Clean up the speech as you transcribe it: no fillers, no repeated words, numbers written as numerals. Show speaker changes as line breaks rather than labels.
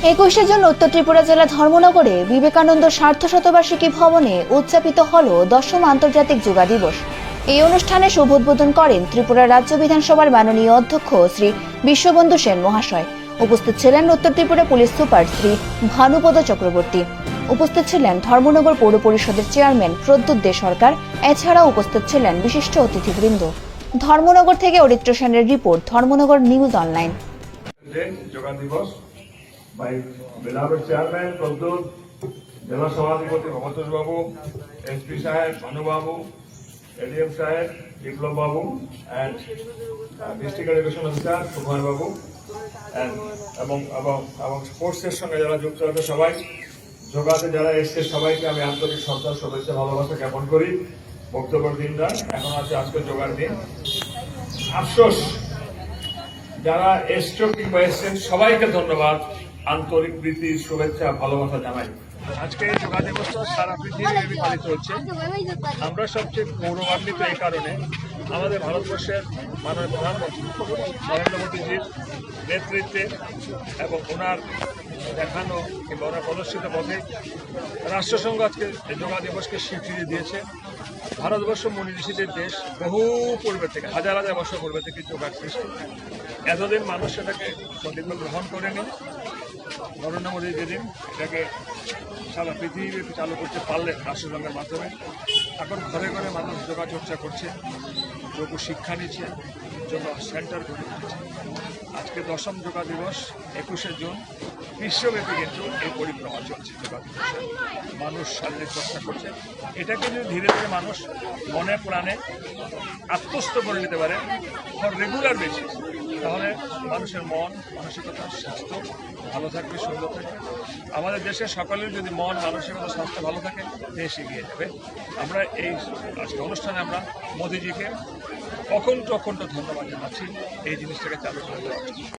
21শে June উত্তর ত্রিপুরা জেলা ধর্মনগরে বিবেকানন্দ সার্ধশতবার্ষিকী ভবনে উদযাপিত হল 10ম আন্তর্জাতিক যোগা দিবস। এই অনুষ্ঠানে শুভ উদ্বোধন করেন ত্রিপুরা রাজ্য বিধানসভার মাননীয় অধ্যক্ষ শ্রী বিশ্ববন্ধু সেন মহাশয়। উপস্থিত ছিলেন উত্তর ত্রিপুরা পুলিশ সুপার শ্রী ভানুপদ চক্রবর্তী। উপস্থিত ছিলেন ধর্মনগর পৌর পরিষদের চেয়ারম্যান প্রদ্যুৎ দে সরকার। এছাড়াও উপস্থিত ছিলেন বিশিষ্ট অতিথিবৃন্দ। ধর্মনগর থেকে অরিত্র সেনের report, Dharmanagar news online.
Yoga দিবস by beloved chairman Pradyut, Jela Sabhapati Bhabatosh Babu, SP Saheb Bhanu Babu, ADM Saheb Biplab Babu, and District Education Officer Kumar Babu, and among sports এর সঙ্গে যারা যুক্ত আছে সবাই, যোগাতে যারা এসেছে সবাইকে আমি আন্তরিক শ্রদ্ধা শুভেচ্ছা ভালোবাসা জ্ঞাপন করি। বক্তব্যের দিনটা এখন আছে আজকে যোগার দিন। আফসোস যারা এসছো কিংবা এসছেন সবাইকে ধন্যবাদ, আন্তরিক প্রীতি শুভেচ্ছা ভালোবাসা জানাই। আজকে এই যোগা দিবসটা সারা পৃথিবীব্যাপী পালিত হচ্ছে। আমরা সবচেয়ে গৌরবান্বিত এই কারণে আমাদের ভারতবর্ষের মাননীয় প্রধানমন্ত্রী নরেন্দ্র মোদীজির নেতৃত্বে এবং ওনার দেখানো কিংবা ওনার প্রদর্শিত পথে রাষ্ট্রসংঘ আজকে যোগা দিবসকে স্বীকৃতি দিয়েছে। ভারতবর্ষ মুনি ঋষিদের দেশ, বহু পূর্বে থেকে হাজার হাজার বছর পূর্বে থেকে যোগার সৃষ্টি। এতদিন মানুষ সেটাকে সঠিকভাবে গ্রহণ করেনি। নরেন্দ্র মোদী যেদিন এটাকে সারা পৃথিবীব্যাপী চালু করতে পারলেন রাষ্ট্রসংঘের মাধ্যমে, এখন ঘরে ঘরে মানুষ যোগা চর্চা করছে, যোগ শিক্ষা নিচ্ছে, যোগ সেন্টার গড়ে উঠেছে। আজকে 10ম যোগা দিবস 21শে জুন বিশ্বব্যাপী কিন্তু এই পরিক্রমা চলছে। যোগা দিবসে মানুষ শারীরিক চর্চা করছে। এটাকে যদি ধীরে ধীরে মানুষ মনে প্রাণে আত্মস্থ করে নিতে পারে ফর রেগুলার বেসিস, তাহলে মানুষের মন মানসিকতা স্বাস্থ্য ভালো থাকবে, সুন্দর থাকবে। আমাদের দেশের সকলের যদি মন মানসিকতা স্বাস্থ্য ভালো থাকে, দেশ এগিয়ে যাবে। আমরা এই আজকে অনুষ্ঠানে আমরা মোদীজিকে অখণ্ড ধন্যবাদ জানাচ্ছি এই জিনিসটাকে চালু করে দেওয়ার জন্য।